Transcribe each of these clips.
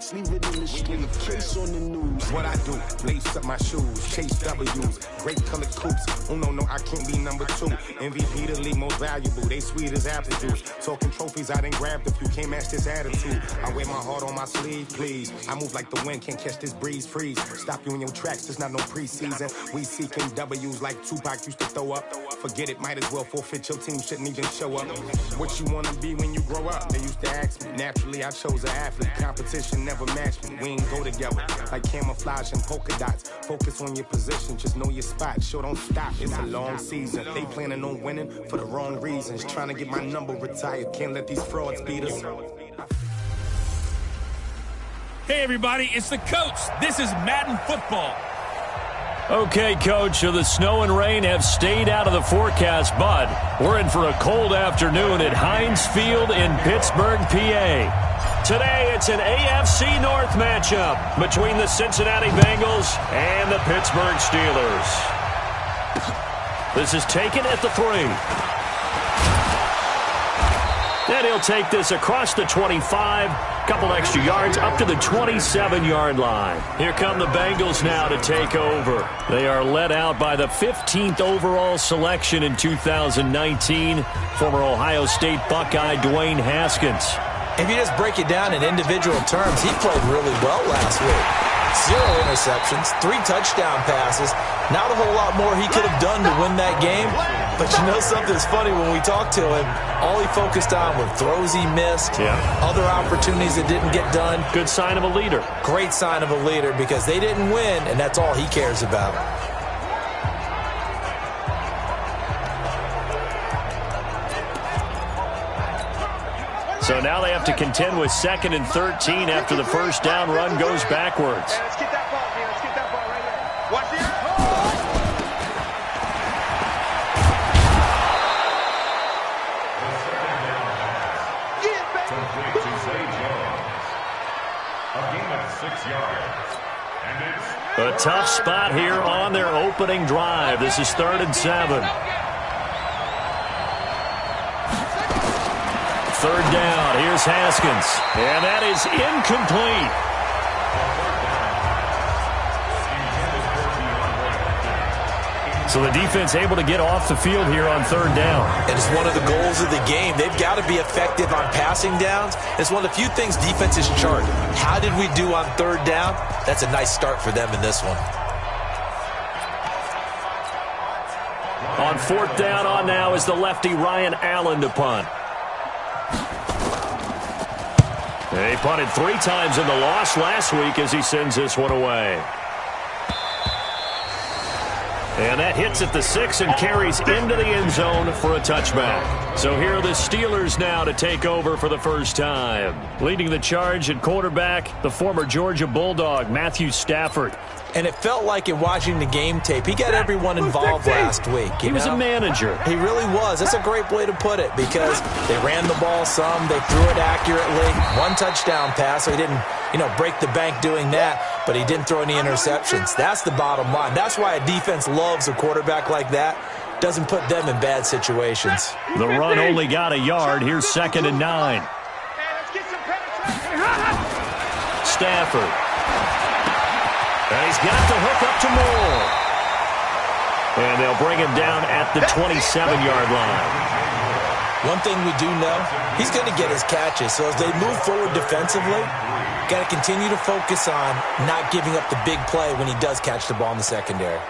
facts, leave it in the street. Case on the news. What I do, lace up my shoes, chase W's, great colored coops. Oh no, I can't be number 2. MVP the league most valuable, they sweet as apple juice. Talking trophies, I done grabbed a few, can't match this attitude. I wear my heart on my sleeve, please. I move like the wind, can't catch this breeze, freeze. Stop you in your tracks, there's not no preseason. We seeking W's like Tupac used to throw up. Forget it, might as well forfeit, your team shouldn't even show up. What you wanna be when you grow up? They used to ask me. Naturally, I chose an athlete. Competition never matched me. We ain't go together like camouflage and polka dots. Focus on your position, just know your spot. Sure, don't stop, it's a long season. They planning on winning for the wrong reasons. Trying to get my number retired. Can't let these frauds beat us. Hey, everybody, it's the coach. This is Madden Football. Okay, Coach, so the snow and rain have stayed out of the forecast, but we're in for a cold afternoon at Heinz Field in Pittsburgh, PA. Today, it's an AFC North matchup between the Cincinnati Bengals and the Pittsburgh Steelers. This is taken at the 3. And he'll take this across the 25, couple extra yards up to the 27-yard line. Here come the Bengals now to take over. They are led out by the 15th overall selection in 2019, former Ohio State Buckeye Dwayne Haskins. If you just break it down in individual terms, he played really well last week. 0 interceptions, 3 touchdown passes. Not a whole lot more he could have done to win that game. But you know something's funny, when we talked to him, all he focused on were throws he missed, other opportunities that didn't get done. Good sign of a leader. Great sign of a leader, because they didn't win, and that's all he cares about. So now they have to contend with 2nd and 13 after the first down run goes backwards. Hey, let's get that ball here. Let's get that ball right here. Watch this. A tough spot here on their opening drive. This is 3rd and 7. 3rd down. Here's Haskins. And that is incomplete. So the defense able to get off the field here on 3rd down. And it's one of the goals of the game. They've got to be effective on passing downs. It's one of the few things defenses chart. How did we do on 3rd down? That's a nice start for them in this one. On 4th down on now is the lefty Ryan Allen to punt. He punted 3 times in the loss last week as he sends this one away. And that hits at the 6 and carries into the end zone for a touchback. So here are the Steelers now to take over for the first time. Leading the charge at quarterback, the former Georgia Bulldog, Matthew Stafford. And it felt like in watching the game tape, he got everyone involved last week. He was a manager. He really was. That's a great way to put it, because they ran the ball some, they threw it accurately. 1 touchdown pass, so he didn't, break the bank doing that, but he didn't throw any interceptions. That's the bottom line. That's why a defense loves a quarterback like that. Doesn't put them in bad situations. The run only got a yard. Here's 2nd and 9. Stafford. And he's got the hook up to Moore. And they'll bring him down at the 27-yard line. One thing we do know, he's going to get his catches. So as they move forward defensively, got to continue to focus on not giving up the big play when he does catch the ball in the secondary.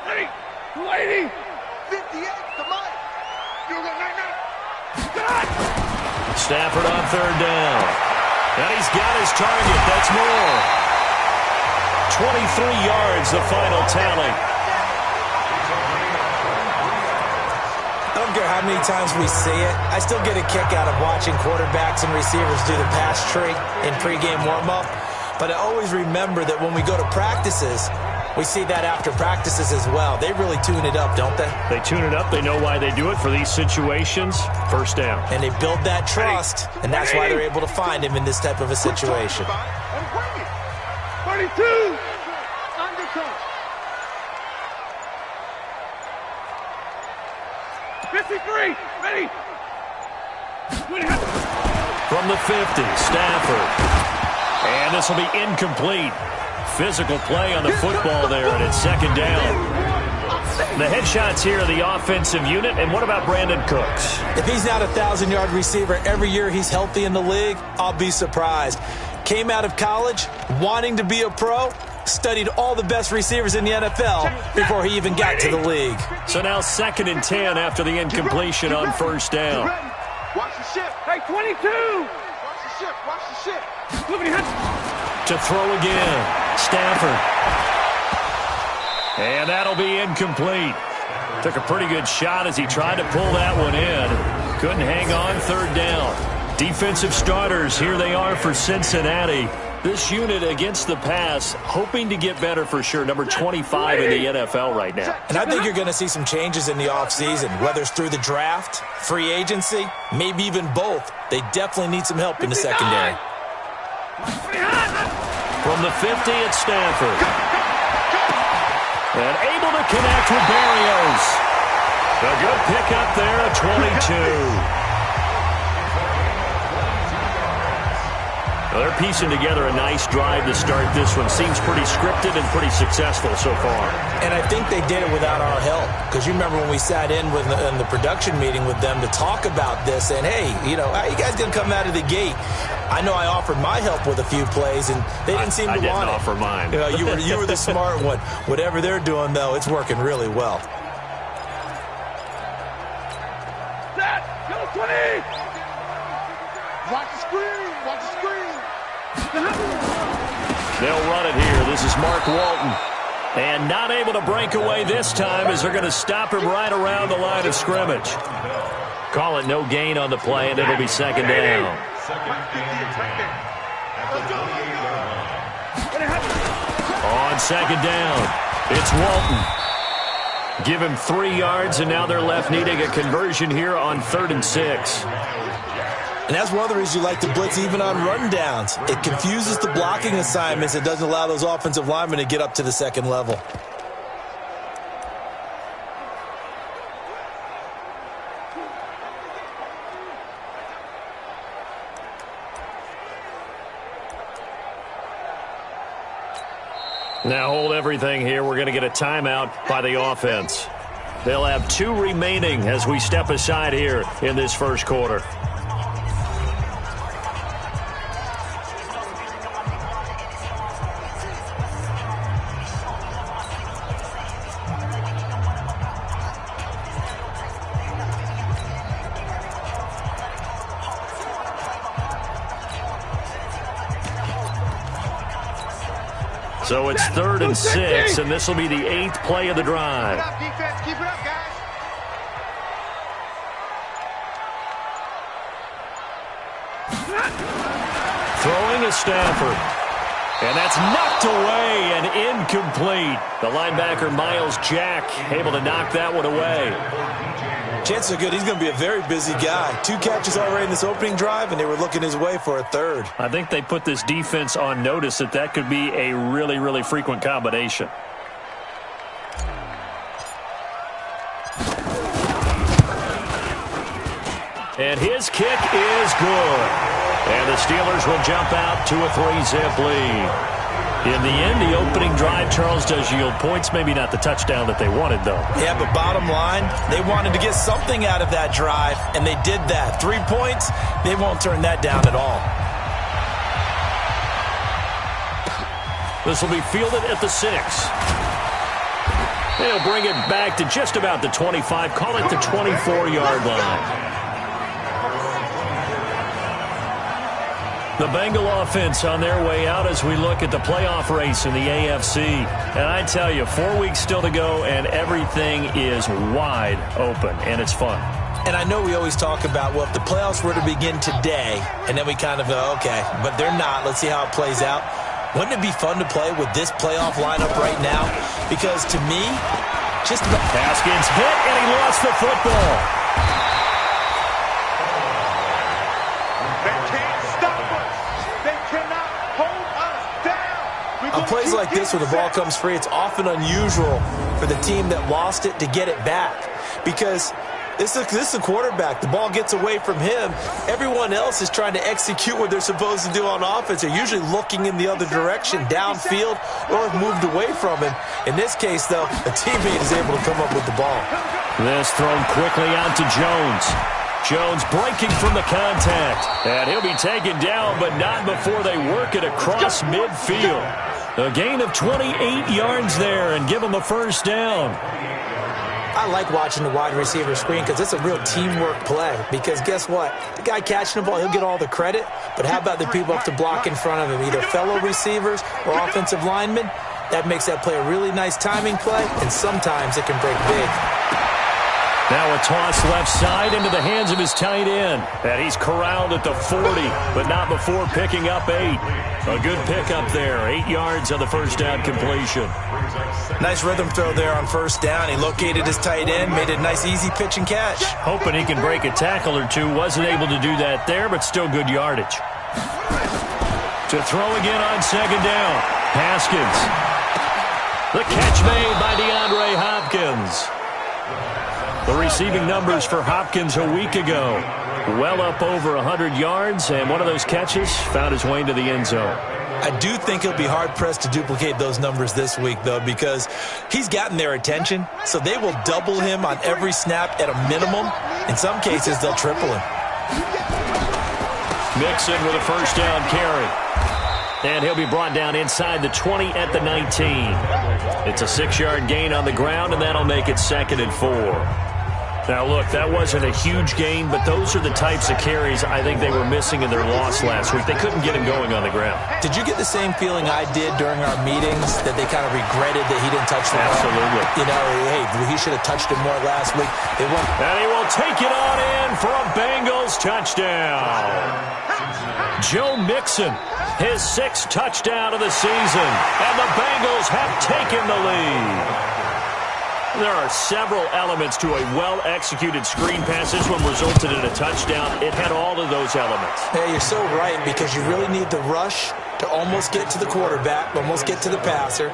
Hey, lady! 58, the mic! Stafford on 3rd down. And he's got his target. That's Moore. 23 yards, the final tally. I don't care how many times we see it. I still get a kick out of watching quarterbacks and receivers do the pass tree in pregame warm-up. But I always remember that when we go to practices, we see that after practices as well. They really tune it up, don't they? They tune it up. They know why they do it for these situations. First down. And they build that trust, and that's why they're able to find him in this type of a situation. 32! 53, ready. From the 50, Stafford. And this will be incomplete. Physical play on the football there, and it's second down. The headshots here are the offensive unit. And what about Brandon Cooks? If he's not a 1,000-yard receiver every year he's healthy in the league, I'll be surprised. Came out of college wanting to be a pro, studied all the best receivers in the NFL before he even got to the league. So now 2nd and 10 after the incompletion on first down. Watch the ship. Hey, 22. Watch the ship. Watch the ship. To throw again, Stafford. And that'll be incomplete. Took a pretty good shot as he tried to pull that one in. Couldn't hang on, 3rd down. Defensive starters, here they are for Cincinnati. This unit against the pass, hoping to get better for sure. Number 25 in the NFL right now. And I think you're going to see some changes in the offseason, whether it's through the draft, free agency, maybe even both. They definitely need some help in the secondary. From the 50, it's Stafford. And able to connect with Berrios. A good pickup there at 22. Well, they're piecing together a nice drive to start this one. Seems pretty scripted and pretty successful so far. And I think they did it without our help. Because you remember when we sat in the production meeting with them to talk about this. And, hey, you know, how you guys going to come out of the gate? I know I offered my help with a few plays, and they didn't seem to want it. I didn't offer mine. You were the smart one. Whatever they're doing, though, it's working really well. Set. Go 20. Watch the screen. Watch the screen. They'll run it here. This is Mark Walton. And not able to break away this time as they're going to stop him right around the line of scrimmage. Call it no gain on the play, and it'll be 2nd down. On 2nd down, it's Walton. Give him 3 yards, and now they're left needing a conversion here on 3rd and 6. And that's one of the reasons you like to blitz even on rundowns. It confuses the blocking assignments. It doesn't allow those offensive linemen to get up to the 2nd level. Now hold everything here. We're going to get a timeout by the offense. They'll have 2 remaining as we step aside here in this first quarter. So it's 3rd and 6, and this will be the 8th play of the drive. Keep it up, defense. Keep it up, guys. Throwing to Stafford. And that's knocked away and incomplete. The linebacker, Miles Jack, able to knock that one away. Chances are good he's going to be a very busy guy. 2 catches already in this opening drive, and they were looking his way for a 3rd. I think they put this defense on notice that could be a really, really frequent combination. And his kick is good. And the Steelers will jump out to a 3-zip lead. In the end, the opening drive, Charles, does yield points. Maybe not the touchdown that they wanted, though. Yeah, but bottom line, they wanted to get something out of that drive, and they did that. 3 points, they won't turn that down at all. This will be fielded at the 6. They'll bring it back to just about the 25. Call it the 24-yard line. The Bengal offense on their way out as we look at the playoff race in the AFC. And I tell you, 4 weeks still to go, and everything is wide open, and it's fun. And I know we always talk about, well, if the playoffs were to begin today, and then we kind of go, okay, but they're not. Let's see how it plays out. Wouldn't it be fun to play with this playoff lineup right now? Because to me, just about... Haskins hit, and he lost the football. On plays like this where the ball comes free, it's often unusual for the team that lost it to get it back. Because This is a quarterback. The ball gets away from him. Everyone else is trying to execute what they're supposed to do on offense. They're usually looking in the other direction, downfield, or have moved away from him. In this case, though, a teammate is able to come up with the ball. This thrown quickly out to Jones. Jones breaking from the contact. And he'll be taken down, but not before they work it across midfield. A gain of 28 yards there and give him a first down. I like watching the wide receiver screen because it's a real teamwork play. Because guess what? The guy catching the ball, he'll get all the credit. But how about the people up to block in front of him, either fellow receivers or offensive linemen? That makes that play a really nice timing play, and sometimes it can break big. Now a toss left side into the hands of his tight end. And he's corralled at the 40, but not before picking up 8. A good pickup there. 8 yards on the first down completion. Nice rhythm throw there on first down. He located his tight end, made a nice easy pitch and catch. Hoping he can break a tackle or two. Wasn't able to do that there, but still good yardage. To throw again on second down. Haskins. The catch made by DeAndre Hopkins. The receiving numbers for Hopkins a week ago. Well up over 100 yards, and one of those catches found his way into the end zone. I do think he'll be hard-pressed to duplicate those numbers this week, though, because he's gotten their attention, so they will double him on every snap at a minimum. In some cases, they'll triple him. Mixon with a first down carry. And he'll be brought down inside the 20 at the 19. It's a 6-yard gain on the ground, and that'll make it 2nd and 4. Now, look, that wasn't a huge gain, but those are the types of carries I think they were missing in their loss last week. They couldn't get him going on the ground. Did you get the same feeling I did during our meetings, that they kind of regretted that he didn't touch the ball? Absolutely. You know, hey, he should have touched it more last week. They won't. And he will take it on in for a Bengals touchdown. Joe Mixon, his 6th touchdown of the season, and the Bengals have taken the lead. There are several elements to a well-executed screen pass. This one resulted in a touchdown. It had all of those elements. Hey, you're so right, because you really need the rush to almost get to the quarterback, almost get to the passer.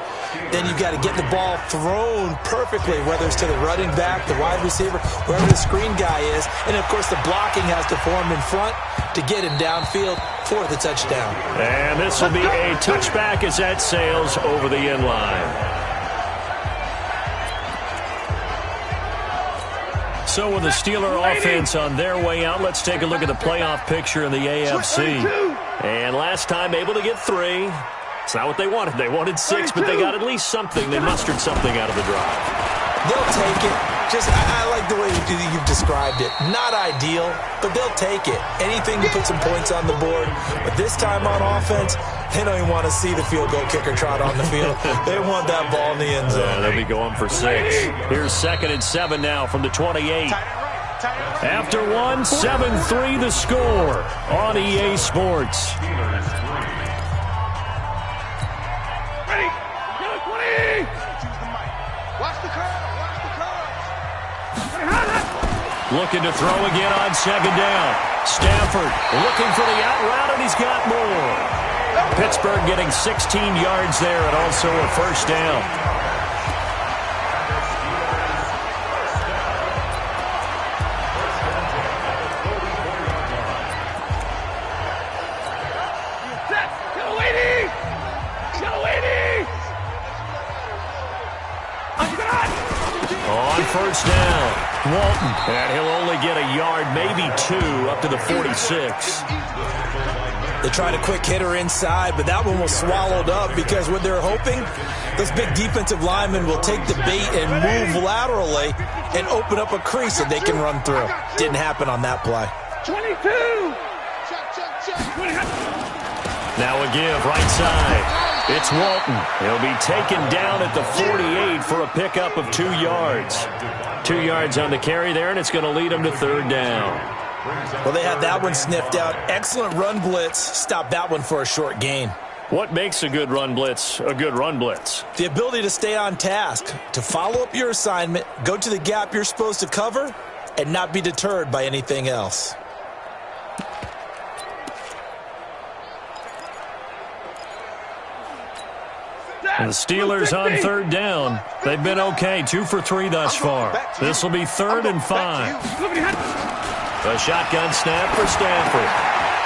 Then you've got to get the ball thrown perfectly, whether it's to the running back, the wide receiver, wherever the screen guy is. And, of course, the blocking has to form in front to get him downfield for the touchdown. And this will be a touchback as that sails over the end line. So with the Steeler offense on their way out, let's take a look at the playoff picture in the AFC. And last time able to get 3. It's not what they wanted. They wanted 6, but they got at least something. They mustered something out of the drive. They'll take it. I like the way you've described it. Not ideal, but they'll take it. Anything to put some points on the board. But this time on offense, they don't even want to see the field goal kicker trot on the field. They want that ball in the end zone. Yeah, they'll be going for 6. Here's 2nd and 7 now from the 28. After 1, 7-3 the score on EA Sports. Ready? 20! Watch the curve. Looking to throw again on 2nd down. Stafford looking for the out route, and he's got more. Pittsburgh getting 16 yards there and also a first down. On first down. Walton, and he'll only get a yard, maybe 2, up to the 46. They tried a quick hitter inside, but that one was swallowed up because what they're hoping, those big defensive linemen will take the bait and move laterally and open up a crease that they can run through. Didn't happen on that play. 22! Now a give, right side. It's Walton. He'll be taken down at the 48 for a pickup of 2 yards. 2 yards on the carry there, and it's going to lead him to 3rd down. Well, they had that one sniffed out. Excellent run blitz. Stopped that one for a short gain. What makes a good run blitz a good run blitz? The ability to stay on task, to follow up your assignment, go to the gap you're supposed to cover, and not be deterred by anything else. Set! And the Steelers on third down. They've been okay, 2 for 3 thus far. This will be 3rd and 5. A shotgun snap for Stafford.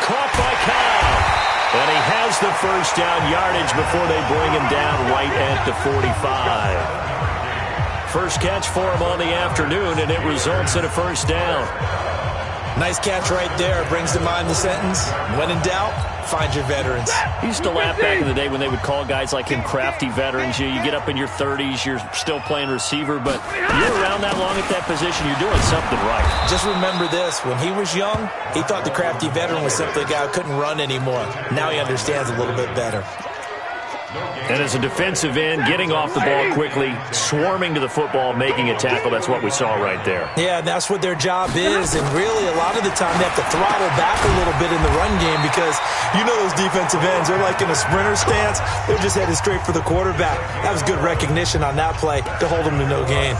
Caught by Cobb. And he has the first down yardage before they bring him down right at the 45. First catch for him on the afternoon, and it results in a first down. Nice catch right there. Brings to mind the sentence, when in doubt, find your veterans. I used to laugh back in the day when they would call guys like him crafty veterans. You get up in your 30s, you're still playing receiver, but you're around that long at that position, you're doing something right. Just remember this. When he was young, he thought the crafty veteran was simply a guy who couldn't run anymore. Now he understands a little bit better. And as a defensive end, getting off the ball quickly, swarming to the football, making a tackle, that's what we saw right there. Yeah, that's what their job is, and really a lot of the time they have to throttle back a little bit in the run game because you know those defensive ends, they're like in a sprinter stance. They're just headed straight for the quarterback. That was good recognition on that play to hold them to no gain.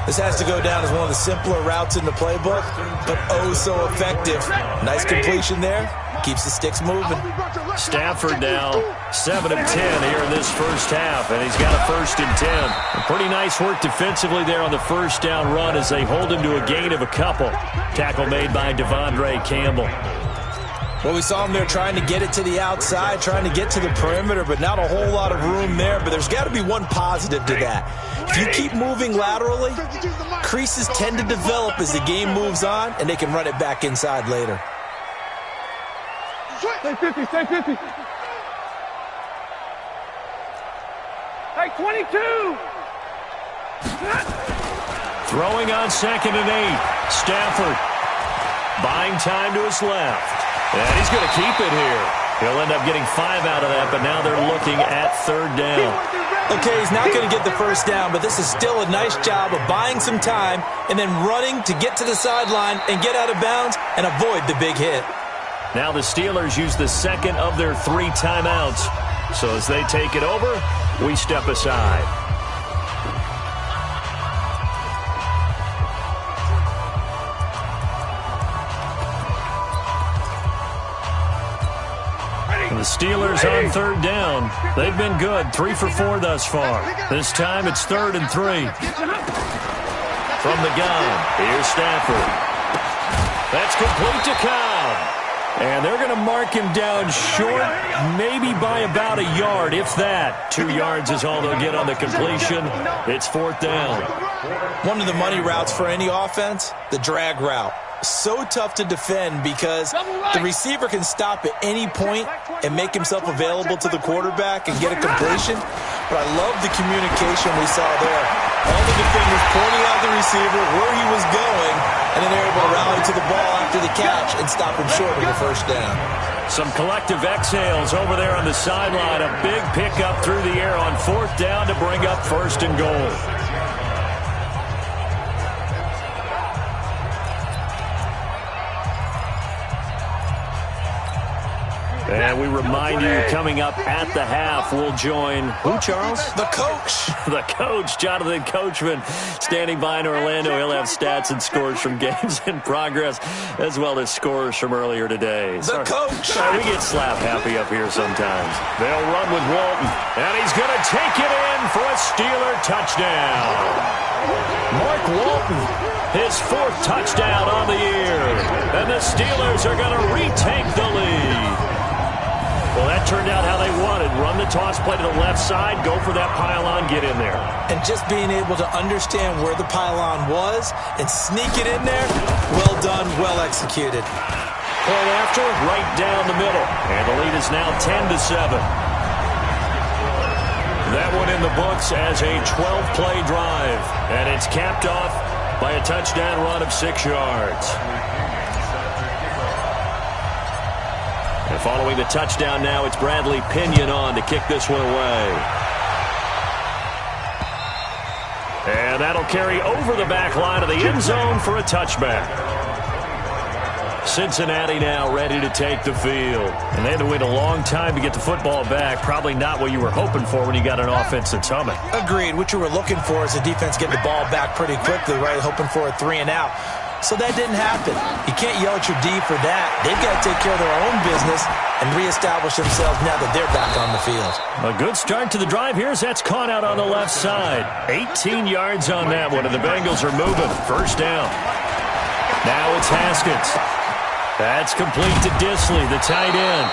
This has to go down as one of the simpler routes in the playbook, but oh so effective. Nice completion there. Keeps the sticks moving. Stafford now 7 of 10 here in this first half, and he's got a 1st and 10. And pretty nice work defensively there on the first down run as they hold him to a gain of a couple. Tackle made by Devondre Campbell. Well, we saw him there trying to get it to the outside, trying to get to the perimeter, but not a whole lot of room there. But there's got to be one positive to that. If you keep moving laterally, creases tend to develop as the game moves on, and they can run it back inside later. Stay 50, stay 50. Take 22. Throwing on 2nd and 8. Stafford buying time to his left. And he's going to keep it here. He'll end up getting 5 out of that, but now they're looking at 3rd down. Okay, he's not going to get the first down, but this is still a nice job of buying some time and then running to get to the sideline and get out of bounds and avoid the big hit. Now the Steelers use the 2nd of their 3 timeouts. So as they take it over, we step aside. And the Steelers on 3rd down. They've been good, 3 for 4 thus far. This time it's 3rd and 3. From the gun, here's Stafford. That's complete to Cobb. And they're going to mark him down short, maybe by about a yard, if that. 2 yards is all they'll get on the completion. It's 4th down. One of the money routes for any offense, the drag route. So tough to defend because the receiver can stop at any point and make himself available to the quarterback and get a completion. But I love the communication we saw there. All the defenders pointing out the receiver, where he was going, and then they're able to rally to the ball after the catch and stop him short of the first down. Some collective exhales over there on the sideline. A big pickup through the air on 4th down to bring up 1st and goal. And we remind you, coming up at the half, we'll join who, Charles? The coach. The coach, Jonathan Coachman, standing by in Orlando. He'll have stats and scores from games in progress, as well as scores from earlier today. The coach. We get slap happy up here sometimes. They'll run with Walton, and he's going to take it in for a Steeler touchdown. Mark Walton, his 4th touchdown on the year. And the Steelers are going to retake the lead. Well, that turned out how they wanted. Run the toss play to the left side, go for that pylon, get in there. And just being able to understand where the pylon was and sneak it in there, well done, well executed. Point after, right down the middle. And the lead is now 10-7. That one in the books as a 12-play drive. And it's capped off by a touchdown run of 6 yards. And following the touchdown now, it's Bradley Pinion on to kick this one away. And that'll carry over the back line of the end zone for a touchback. Cincinnati now ready to take the field. And they had to wait a long time to get the football back. Probably not what you were hoping for when you got an offense that's humming. Agreed. What you were looking for is the defense getting the ball back pretty quickly, right? Hoping for a 3 and out. So that didn't happen. You can't yell at your D for that. They've got to take care of their own business and reestablish themselves now that they're back on the field. A good start to the drive here as that's caught out on the left side. 18 yards on that one, and the Bengals are moving. First down. Now it's Haskins. That's complete to Disley, the tight end.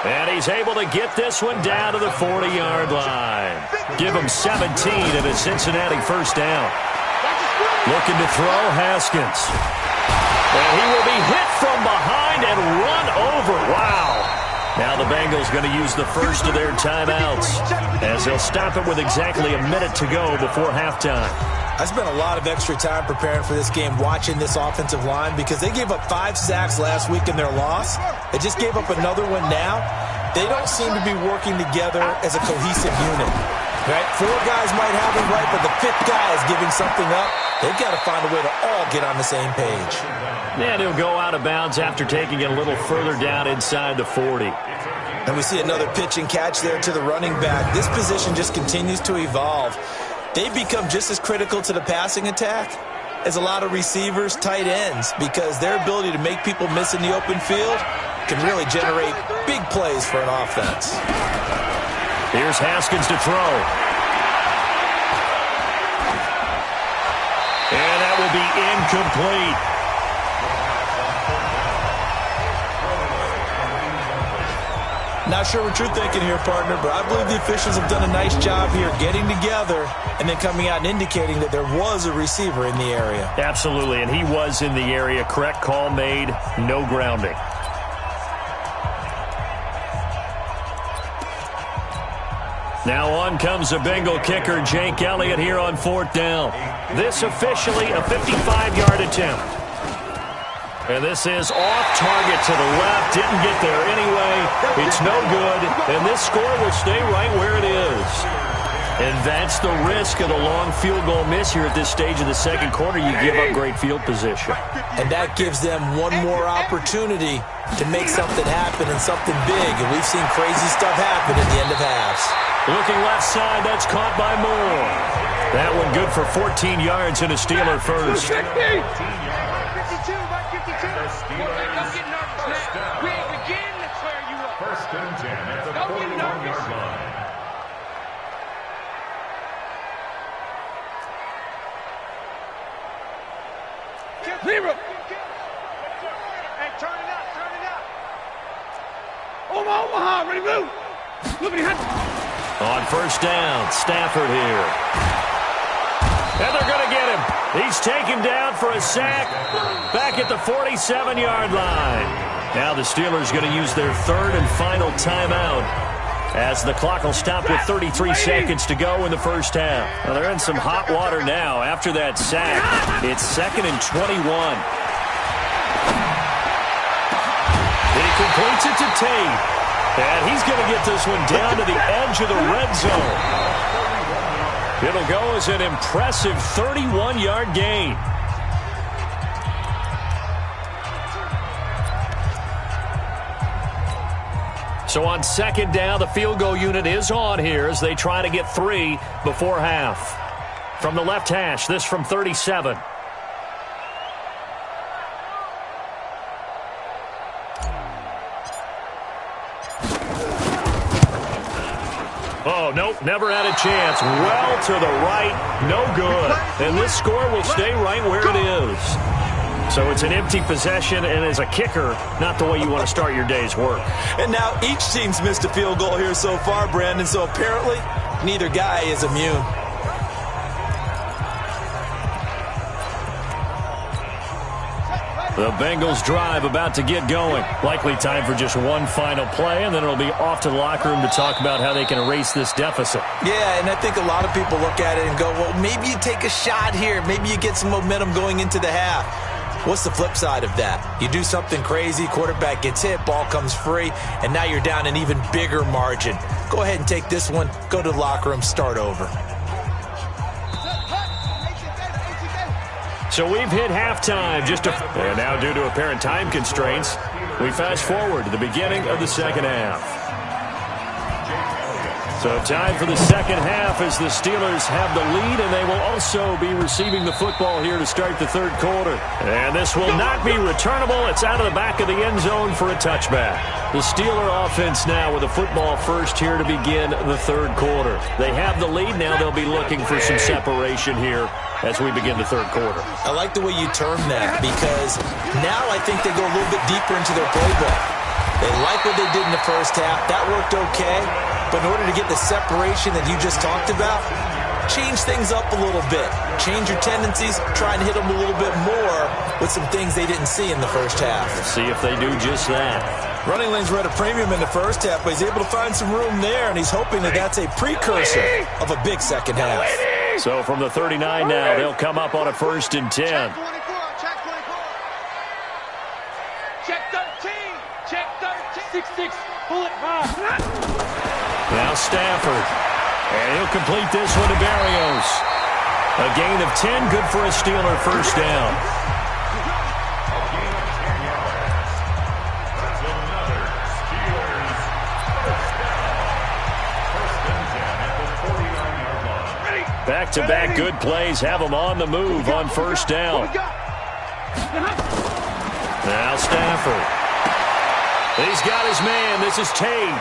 And he's able to get this one down to the 40-yard line. Give him 17 and a Cincinnati first down. Looking to throw, Haskins. And he will be hit from behind and run over. Wow. Now the Bengals going to use the first of their timeouts as they'll stop it with exactly a minute to go before halftime. I spent a lot of extra time preparing for this game watching this offensive line because they gave up 5 sacks last week in their loss. They just gave up another one now. They don't seem to be working together as a cohesive unit. Right? 4 guys might have it right, but the 5th guy is giving something up. They've got to find a way to all get on the same page. And he'll go out of bounds after taking it a little further down inside the 40. And we see another pitch and catch there to the running back. This position just continues to evolve. They've become just as critical to the passing attack as a lot of receivers, tight ends, because their ability to make people miss in the open field can really generate big plays for an offense. Here's Haskins to throw. And that will be incomplete. Not sure what you're thinking here, partner, but I believe the officials have done a nice job here getting together and then coming out and indicating that there was a receiver in the area. Absolutely, and he was in the area. Correct call made, no grounding. Now on comes the Bengal kicker, Jake Elliott, here on 4th down. This officially a 55-yard attempt. And this is off target to the left. Didn't get there anyway. It's no good. And this score will stay right where it is. And that's the risk of the long field goal miss here at this stage of the second quarter. You give up great field position. And that gives them one more opportunity to make something happen and something big. And we've seen crazy stuff happen at the end of halves. Looking left side, that's caught by Moore. That one good for 14 yards and a Steeler first. First and 10 at the 41-yard line. Zero. Hey, turn it up, turn it up. Omaha, ready to move. Look at him. On first down, Stafford here. And they're going to get him. He's taken down for a sack back at the 47-yard line. Now the Steelers going to use their third and final timeout as the clock will stop with 33 seconds to go in the first half. Well, they're in some hot water now after that sack. It's 2nd and 21. He completes it to Tate. And he's going to get this one down to the edge of the red zone. It'll go as an impressive 31-yard gain. So on second down, the field goal unit is on here as they try to get 3 before half. From the left hash, this from 37. Oh, nope, never had a chance. Well to the right, no good. And this score will stay right where it is. So it's an empty possession, and as a kicker, not the way you want to start your day's work. And now each team's missed a field goal here so far, Brandon, so apparently neither guy is immune. The Bengals drive about to get going. Likely time for just one final play, and then it'll be off to the locker room to talk about how they can erase this deficit. Yeah, and I think a lot of people look at it and go, well, maybe you take a shot here. Maybe you get some momentum going into the half. What's the flip side of that? You do something crazy, quarterback gets hit, ball comes free, and now you're down an even bigger margin. Go ahead and take this one, go to the locker room, start over. So we've hit halftime. And now due to apparent time constraints, we fast forward to the beginning of the second half. So time for the second half as the Steelers have the lead, and they will also be receiving the football here to start the third quarter. And this will not be returnable. It's out of the back of the end zone for a touchback. The Steeler offense now with the football first here to begin the third quarter. They have the lead. Now they'll be looking for some separation here as we begin the third quarter. I like the way you term that because now I think they go a little bit deeper into their playbook. They like what they did in the first half. That worked okay. But in order to get the separation that you just talked about, change things up a little bit. Change your tendencies. Try and hit them a little bit more with some things they didn't see in the first half. Let's see if they do just that. Running lanes were at a premium in the first half, but he's able to find some room there, and he's hoping that that's a precursor of a big second half. So from the 39 now, they'll come up on a 1st and 10. Check 24. Check 13. Check 13. 6-6. Pull it high. Now Stafford. And he'll complete this one to Barrios. A gain of 10, good for a Steeler first down. Back-to-back good plays have them on the move on first down. Now Stafford. He's got his man. This is Tate.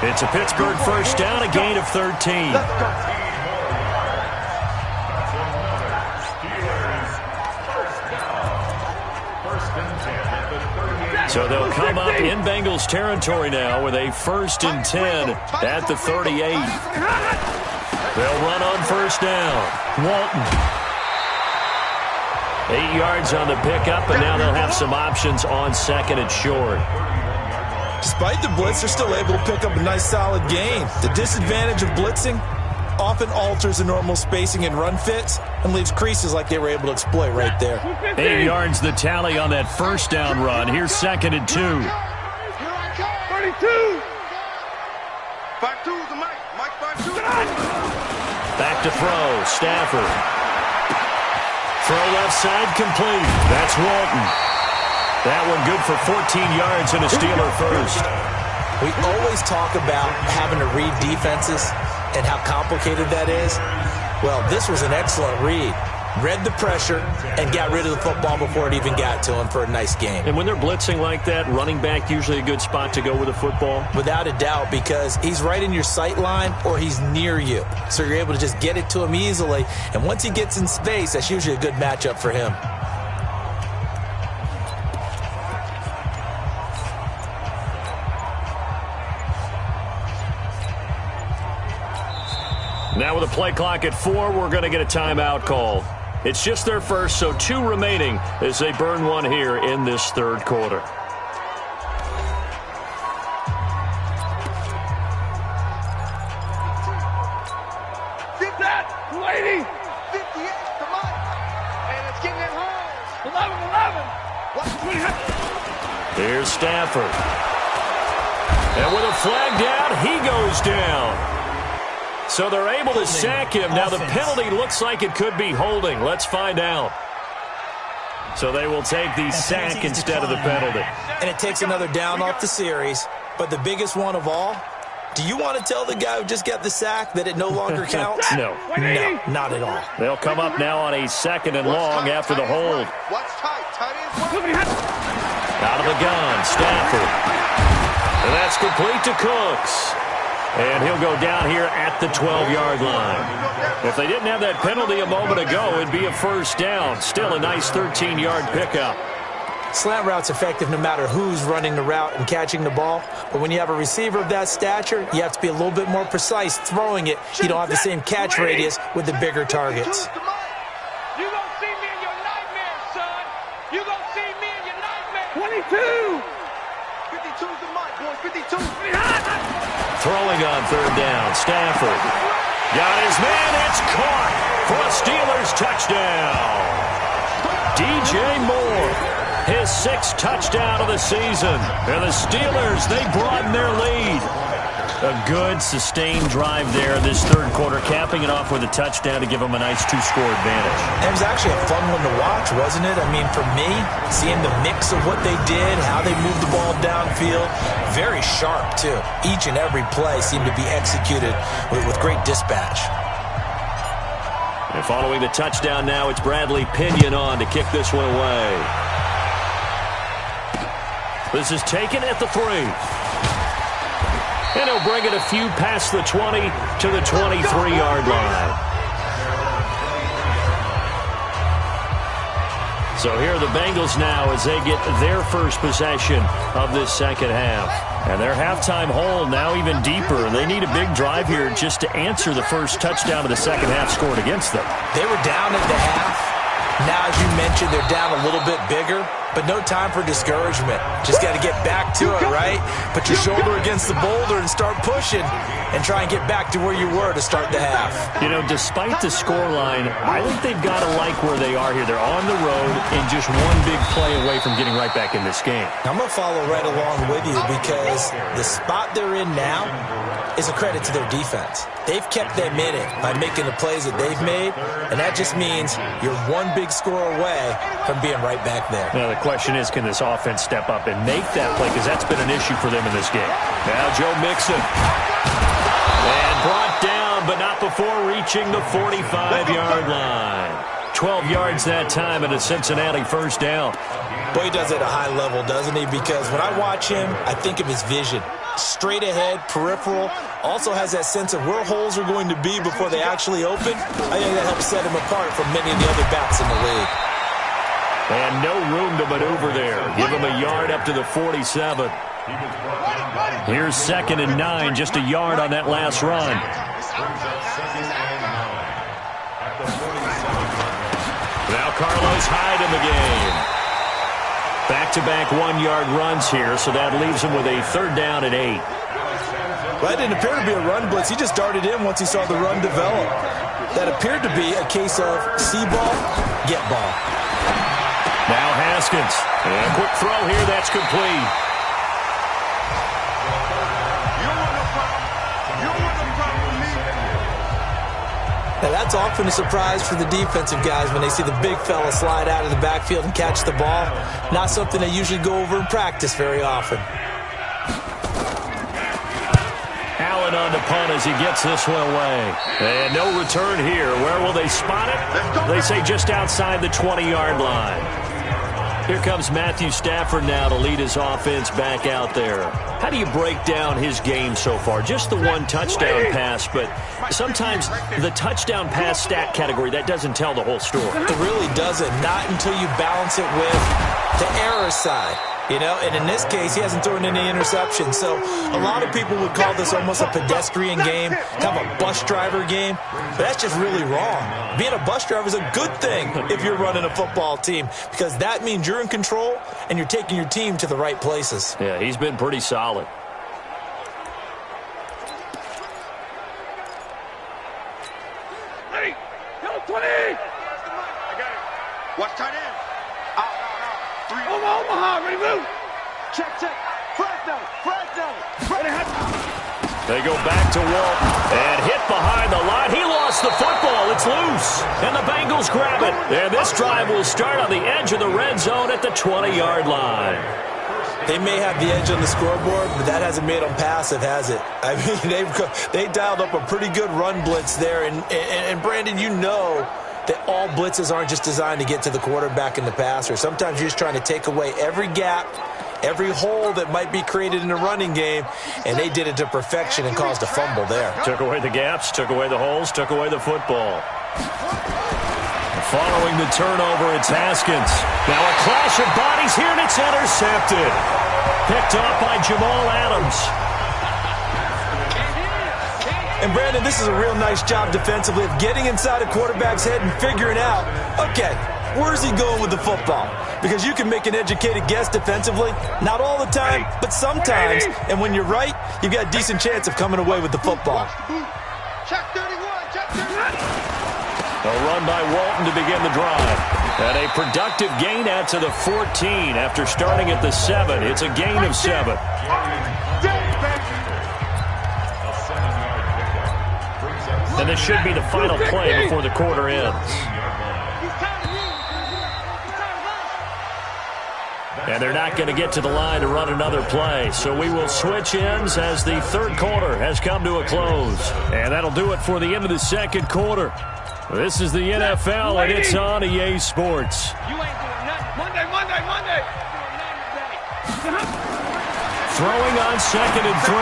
It's a Pittsburgh first down, a gain of 13. So they'll come up in Bengals territory now with a 1st and 10 at the 38. They'll run on first down. Walton. 8 yards on the pickup, and now they'll have some options on 2nd and short. Despite the blitz, they're still able to pick up a nice solid gain. The disadvantage of blitzing often alters the normal spacing and run fits and leaves creases like they were able to exploit right there. 8 yards the tally on that first down run. Here's 2nd and 2. 32. 5-2 is the mic. Mike 5-2. Back to throw. Stafford. Throw left side complete. That's Walton. That one good for 14 yards and a Steeler first. We always talk about having to read defenses and how complicated that is. Well, this was an excellent read. Read the pressure and got rid of the football before it even got to him for a nice game. And when they're blitzing like that, running back usually a good spot to go with the football? Without a doubt, because he's right in your sight line or he's near you. So you're able to just get it to him easily. And once he gets in space, that's usually a good matchup for him. Now with a play clock at 4, we're going to get a timeout call. It's just their first, so 2 remaining as they burn one here in this third quarter. Get that, lady. 58, come on. And it's getting it home. 11. Here's Stafford. And with a flag down, he goes down. So they're able to sack him. Now the penalty looks like it could be holding. Let's find out. So they will take the sack instead of the penalty. And it takes another down off the series. But the biggest one of all, do you want to tell the guy who just got the sack that it no longer counts? No. No, not at all. They'll come up now on a 2nd and long after the hold. Out of the gun, Stafford. And that's complete to Cooks. And he'll go down here at the 12-yard line. If they didn't have that penalty a moment ago, it'd be a first down. Still a nice 13-yard pickup. Slant route's effective no matter who's running the route and catching the ball. But when you have a receiver of that stature, you have to be a little bit more precise throwing it. You don't have the same catch radius with the bigger targets. You gonna see me in your nightmare, son. You gonna see me in your nightmare. 22. 52's the mic, boys. 52. Throwing on third down, Stafford. Got his man, it's caught for a Steelers touchdown. DJ Moore, his 6th touchdown of the season. And the Steelers, they broaden their lead. A good, sustained drive there this third quarter, capping it off with a touchdown to give them a nice 2-score advantage. It was actually a fun one to watch, wasn't it? I mean, for me, seeing the mix of what they did, how they moved the ball downfield, very sharp, too. Each and every play seemed to be executed with great dispatch. And following the touchdown now, it's Bradley Pinion on to kick this one away. This is taken at the 3. And he'll bring it a few past the 20 to the 23-yard line. So here are the Bengals now as they get their first possession of this second half. And their halftime hole now even deeper. They need a big drive here just to answer the first touchdown of the second half scored against them. They were down at the half. Now, as you mentioned, they're down a little bit bigger, but no time for discouragement. Just got to get back to it, right? Put your shoulder against the boulder and start pushing and try and get back to where you were to start the half. You know, despite the scoreline, I think they've got to like where they are here. They're on the road and just one big play away from getting right back in this game. I'm going to follow right along with you because the spot they're in now is a credit to their defense. They've kept them in it by making the plays that they've made, and that just means you're one big score away from being right back there. Now, the question is, can this offense step up and make that play? Because that's been an issue for them in this game. Now, Joe Mixon. And brought down, but not before reaching the 45-yard line. 12 yards that time and a Cincinnati first down. Boy, he does it at a high level, doesn't he? Because when I watch him, I think of his vision. Straight ahead, peripheral, also has that sense of where holes are going to be before they actually open. I think that helps set him apart from many of the other backs in the league. And no room to maneuver there. Give him a yard up to the 47. Here's 2nd and 9, just a yard on that last run. Now Carlos Hyde in the game. Back-to-back 1-yard runs here, so that leaves him with a 3rd down and 8. Well, that didn't appear to be a run blitz. He just darted in once he saw the run develop. That appeared to be a case of see ball, get ball. Now Haskins. And a quick throw here, that's complete. Now, that's often a surprise for the defensive guys when they see the big fella slide out of the backfield and catch the ball. Not something they usually go over in practice very often. Allen on the punt as he gets this one away. And no return here. Where will they spot it? They say just outside the 20-yard line. Here comes Matthew Stafford now to lead his offense back out there. How do you break down his game so far? Just the one touchdown pass, but sometimes the touchdown pass stat category, that doesn't tell the whole story. It really doesn't. Not until you balance it with the error side. You know, and in this case, he hasn't thrown any interceptions. So a lot of people would call this almost a pedestrian game, kind of a bus driver game. But that's just really wrong. Being a bus driver is a good thing if you're running a football team because that means you're in control and you're taking your team to the right places. Yeah, he's been pretty solid. Hey, go 20! I got it. Watch tight end. Omaha, ready, move. Check. Fresno. They go back to Walton and hit behind the line. He lost the football. It's loose. And the Bengals grab it. And this drive will start on the edge of the red zone at the 20-yard line. They may have the edge on the scoreboard, but that hasn't made them passive, has it? I mean, they dialed up a pretty good run blitz there. And Brandon, you know that all blitzes aren't just designed to get to the quarterback and the passer. Sometimes you're just trying to take away every gap, every hole that might be created in a running game, and they did it to perfection and caused a fumble there. Took away the gaps, took away the holes, took away the football. Following the turnover, it's Haskins. Now a clash of bodies here, and it's intercepted. Picked off by Jamal Adams. And, Brandon, this is a real nice job defensively of getting inside a quarterback's head and figuring out, okay, where's he going with the football? Because you can make an educated guess defensively, not all the time, but sometimes. And when you're right, you've got a decent chance of coming away with the football. Check 31. A run by Walton to begin the drive. And a productive gain out to the 14 after starting at the 7. It's a gain of 7. And this should be the final play before the quarter ends. And they're not going to get to the line to run another play. So we will switch ends as the third quarter has come to a close. And that'll do it for the end of the second quarter. This is the NFL, and it's on EA Sports. You ain't doing nothing. Monday. Throwing on 2nd and 3.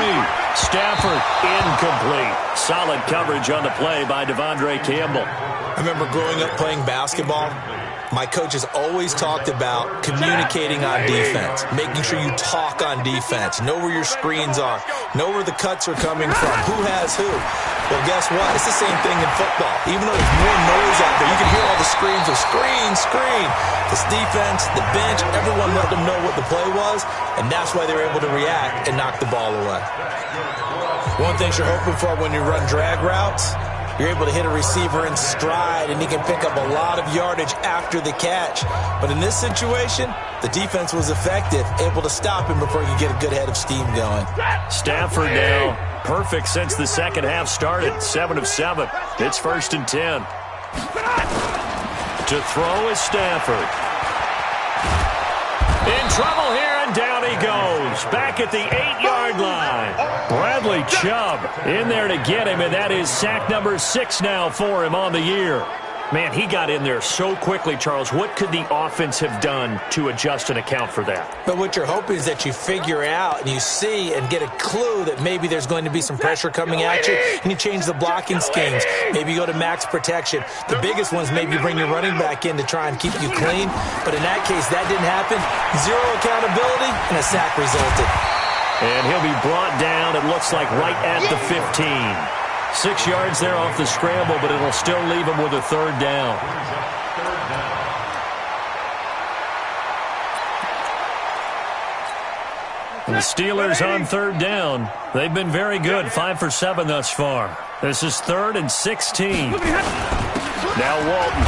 Stafford incomplete. Solid coverage on the play by Devondre Campbell. I remember growing up playing basketball. My coaches always talked about communicating on defense, making sure you talk on defense, know where your screens are, know where the cuts are coming from, who has who. Well, guess what? It's the same thing in football. Even though there's more noise out there, you can hear all the screams of screen. This defense, the bench, everyone let them know what the play was, and that's why they were able to react and knock the ball away. One thing you're hoping for when you run drag routes, you're able to hit a receiver in stride, and he can pick up a lot of yardage after the catch. But in this situation, the defense was effective, able to stop him before he could get a good head of steam going. Stafford now perfect since the second half started. 7 of 7. It's 1st and 10. To throw is Stafford. In trouble here, and down he goes. Back at the 8-yard line. Bradley Chubb in there to get him, and that is sack number 6 now for him on the year. Man, he got in there so quickly, Charles. What could the offense have done to adjust and account for that? But what you're hoping is that you figure out and you see and get a clue that maybe there's going to be some pressure coming at you, and you change the blocking schemes. Maybe you go to max protection. The biggest ones, maybe you bring your running back in to try and keep you clean. But in that case, that didn't happen. 0 accountability, and a sack resulted. And he'll be brought down, it looks like, right at the 15. 6 yards there off the scramble, but it'll still leave him with a 3rd down. The Steelers on 3rd down. They've been very good, 5 for 7 thus far. This is 3rd and 16. Now Walton.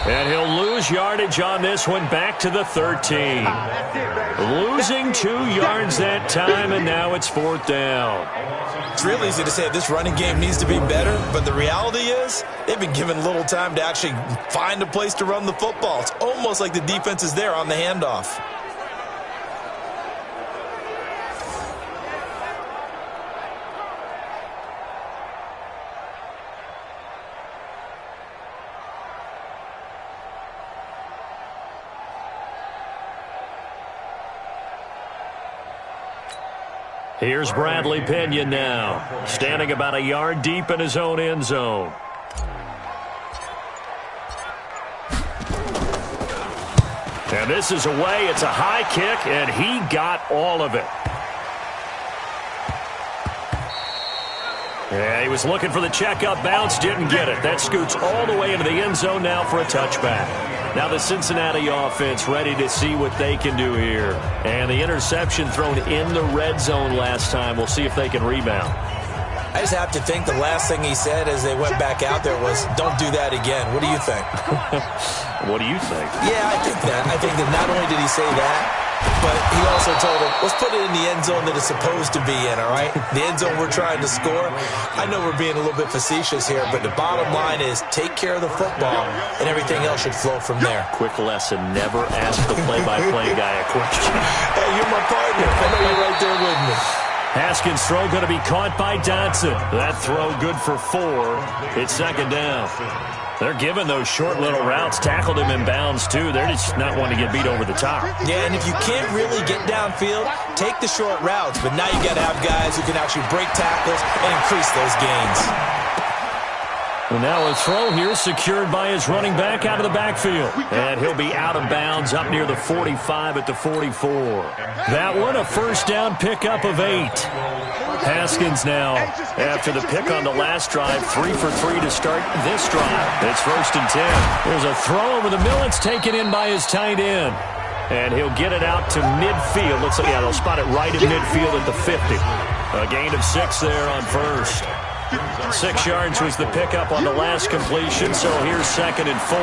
And he'll lose yardage on this one, back to the 13. Losing 2 yards that time, and now it's 4th down. It's real easy to say this running game needs to be better, but the reality is they've been given little time to actually find a place to run the football. It's almost like the defense is there on the handoff. Here's Bradley Pinion now, standing about a yard deep in his own end zone. And this is away. It's a high kick, and he got all of it. Yeah, he was looking for the checkup bounce, didn't get it. That scoots all the way into the end zone now for a touchback. Now the Cincinnati offense ready to see what they can do here. And the interception thrown in the red zone last time. We'll see if they can rebound. I just have to think the last thing he said as they went back out there was, don't do that again. What do you think? What do you think? Yeah, I think that. I think that not only did he say that, but he also told him, let's put it in the end zone that it's supposed to be in, all right? The end zone we're trying to score. I know we're being a little bit facetious here, but the bottom line is take care of the football, and everything else should flow from there. Quick lesson, never ask the play-by-play guy a question. Hey, you're my partner. I know you're right there with me. Haskins' throw going to be caught by Dotson. That throw good for 4. It's 2nd down. They're giving those short little routes. Tackled him in bounds, too. They're just not wanting to get beat over the top. Yeah, and if you can't really get downfield, take the short routes. But now you got to have guys who can actually break tackles and increase those gains. And now a throw here secured by his running back out of the backfield. And he'll be out of bounds up near the 45 at the 44. That one, a 1st down pickup of 8. Haskins now, after the pick on the last drive, 3 for 3 to start this drive. It's 1st and 10. There's a throw over the middle. It's taken in by his tight end. And he'll get it out to midfield. Looks like, yeah, they'll spot it right in midfield at the 50. A gain of 6 there on 1st. 6 yards was the pickup on the last completion, so here's 2nd and 4.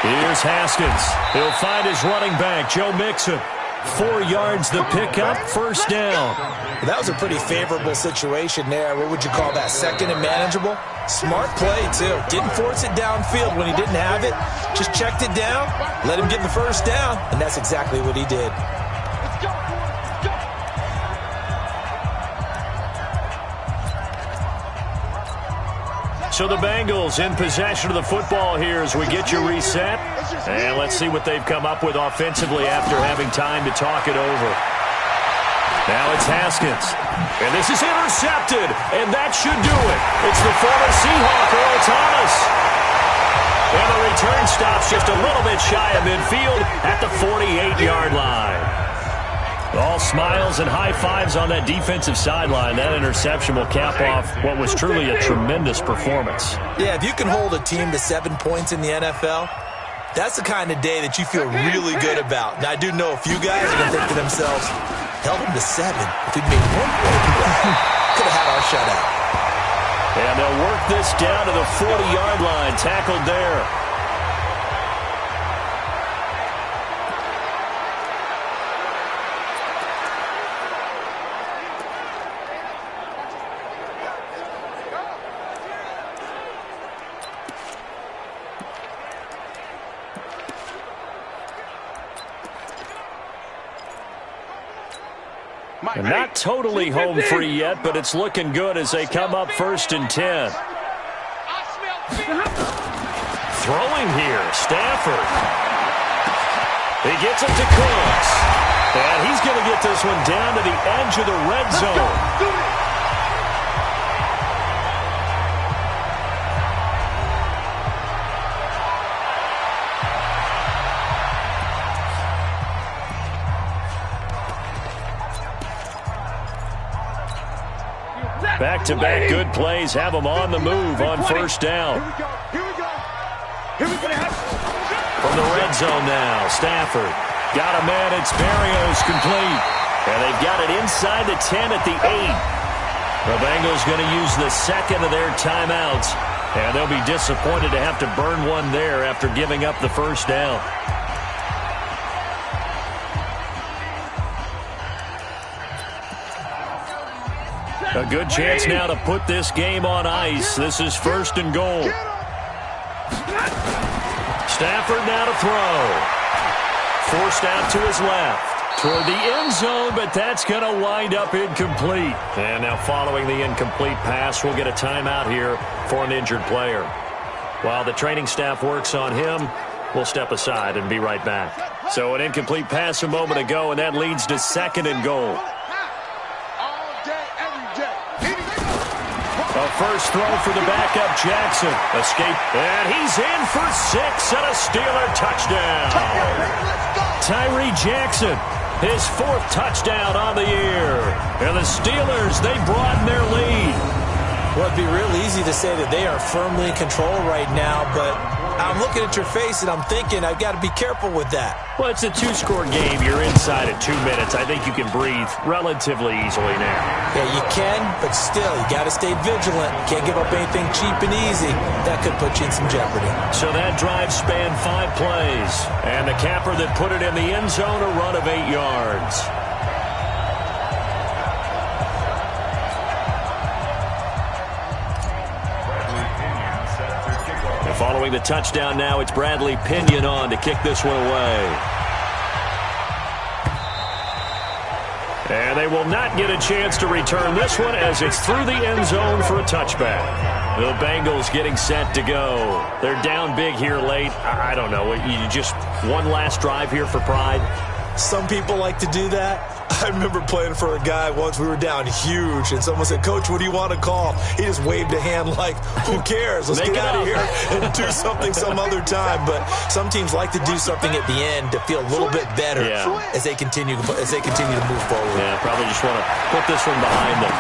Here's Haskins. He'll find his running back, Joe Mixon. 4 yards the pickup, first down. That was a pretty favorable situation there. What would you call that? Second and manageable? Smart play, too. Didn't force it downfield when he didn't have it. Just checked it down, let him get the first down, and that's exactly what he did. So the Bengals in possession of the football here as we get you reset. And let's see what they've come up with offensively after having time to talk it over. Now it's Haskins. And this is intercepted. And that should do it. It's the former Seahawk, Earl Thomas. And the return stops just a little bit shy of midfield at the 48-yard line. All smiles and high fives on that defensive sideline. That interception will cap off what was truly a tremendous performance. Yeah, if you can hold a team to 7 points in the NFL, that's the kind of day that you feel really good about. Now, I do know a few guys are going to think to themselves, held them to 7. If we'd made 1 point, could have had our shutout. And they'll work this down to the 40-yard line. Tackled there. And not totally home free yet, but it's looking good as they come up 1st and 10. Throwing here, Stafford. He gets it to Cooks. And he's going to get this one down to the edge of the red zone. Back-to-back good plays have them on the move on 1st down. From the red zone now, Stafford. Got a man, it's Berrios complete. And they've got it inside the 10 at the 8. The Bengals going to use the second of their timeouts. And they'll be disappointed to have to burn one there after giving up the first down. A good chance now to put this game on ice. This is 1st and goal. Stafford now to throw. Forced out to his left. Toward the end zone, but that's going to wind up incomplete. And now following the incomplete pass, we'll get a timeout here for an injured player. While the training staff works on him, we'll step aside and be right back. So an incomplete pass a moment ago, and that leads to 2nd and goal. A first throw for the backup, Jackson. Escape, and he's in for 6 and a Steeler touchdown. Tyree Jackson, his 4th touchdown on the year. And the Steelers, they broaden their lead. Well, it'd be real easy to say that they are firmly in control right now, but I'm looking at your face and I'm thinking I've got to be careful with that. Well, it's a 2-score game. You're inside at 2 minutes. I think you can breathe relatively easily now. Yeah, you can, but still, you got to stay vigilant. Can't give up anything cheap and easy. That could put you in some jeopardy. So that drive spanned 5 plays. And the capper that put it in the end zone, a run of 8 yards. Following the touchdown now, it's Bradley Pinion on to kick this one away. And they will not get a chance to return this one as it's through the end zone for a touchback. The Bengals getting set to go. They're down big here late. I don't know. You just one last drive here for pride? Some people like to do that. I remember playing for a guy once. We were down huge, and someone said, "Coach, what do you want to call?" He just waved a hand like, who cares? Let's get out of here and do something some other time. But some teams like to do something at the end to feel a little bit better as they continue to move forward. Yeah, probably just want to put this one behind them.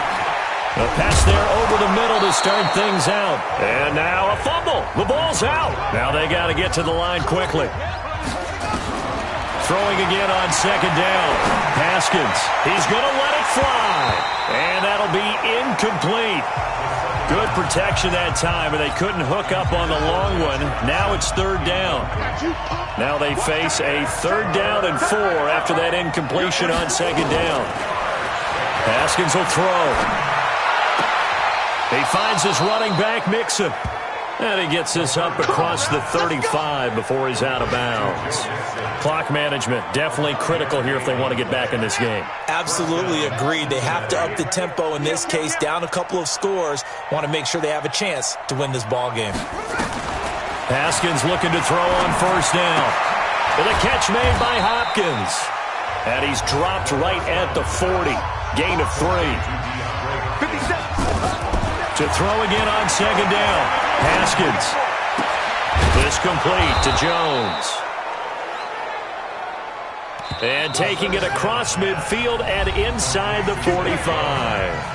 A pass there over the middle to start things out. And now a fumble. The ball's out. Now they got to get to the line quickly. Throwing again on 2nd down. Haskins, he's going to let it fly. And that'll be incomplete. Good protection that time, and they couldn't hook up on the long one. Now it's third down. Now they face a 3rd down and 4 after that incompletion on 2nd down. Haskins will throw. He finds his running back, Mixon. And he gets this up across the 35 before he's out of bounds. Clock management, definitely critical here if they want to get back in this game. Absolutely agreed. They have to up the tempo in this case, down a couple of scores. Want to make sure they have a chance to win this ball game. Haskins looking to throw on 1st down. With a catch made by Hopkins. And he's dropped right at the 40. Gain of 3. 57. To throw again on 2nd down. Haskins. This complete to Jones. And taking it across midfield and inside the 45.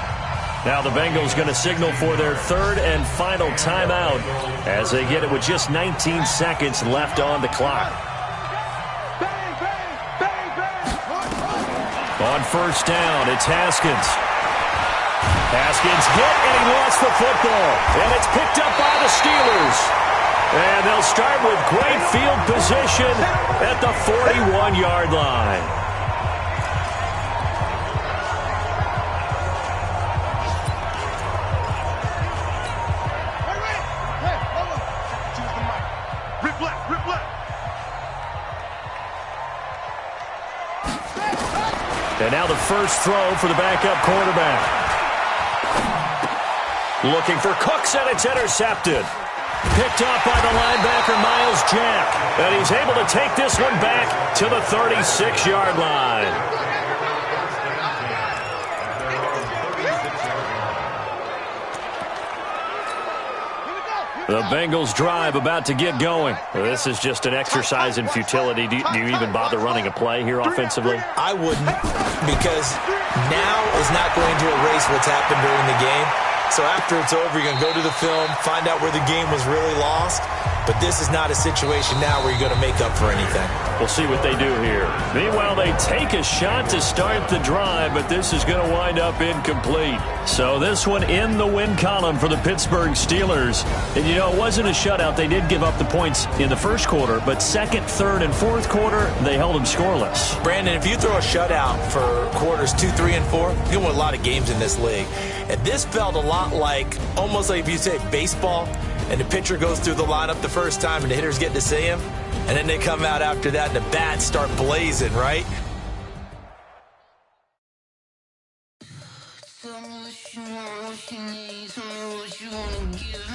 Now the Bengals going to signal for their 3rd and final timeout as they get it with just 19 seconds left on the clock. On 1st down, it's Haskins. Haskins hit, and he lost the football. And it's picked up by the Steelers. And they'll start with great field position at the 41-yard line. Rip left. And now the first throw for the backup quarterback. Looking for Cooks, and it's intercepted. Picked up by the linebacker, Miles Jack. And he's able to take this one back to the 36-yard line. The Bengals drive about to get going. This is just an exercise in futility. Do you even bother running a play here offensively? I wouldn't, because now is not going to erase what's happened during the game. So after it's over, you're going to go to the film, find out where the game was really lost. But this is not a situation now where you're going to make up for anything. We'll see what they do here. Meanwhile, they take a shot to start the drive, but this is going to wind up incomplete. So this one in the win column for the Pittsburgh Steelers. And, you know, it wasn't a shutout. They did give up the points in the first quarter, but 2nd, 3rd, and 4th quarter, they held them scoreless. Brandon, if you throw a shutout for quarters 2, 3, and 4, you win a lot of games in this league. And this felt a lot like, almost like if you say baseball, and the pitcher goes through the lineup the first time and the hitters get to see him, and then they come out after that and the bats start blazing, right? Tell me what you want, what you need, tell me what you want to give.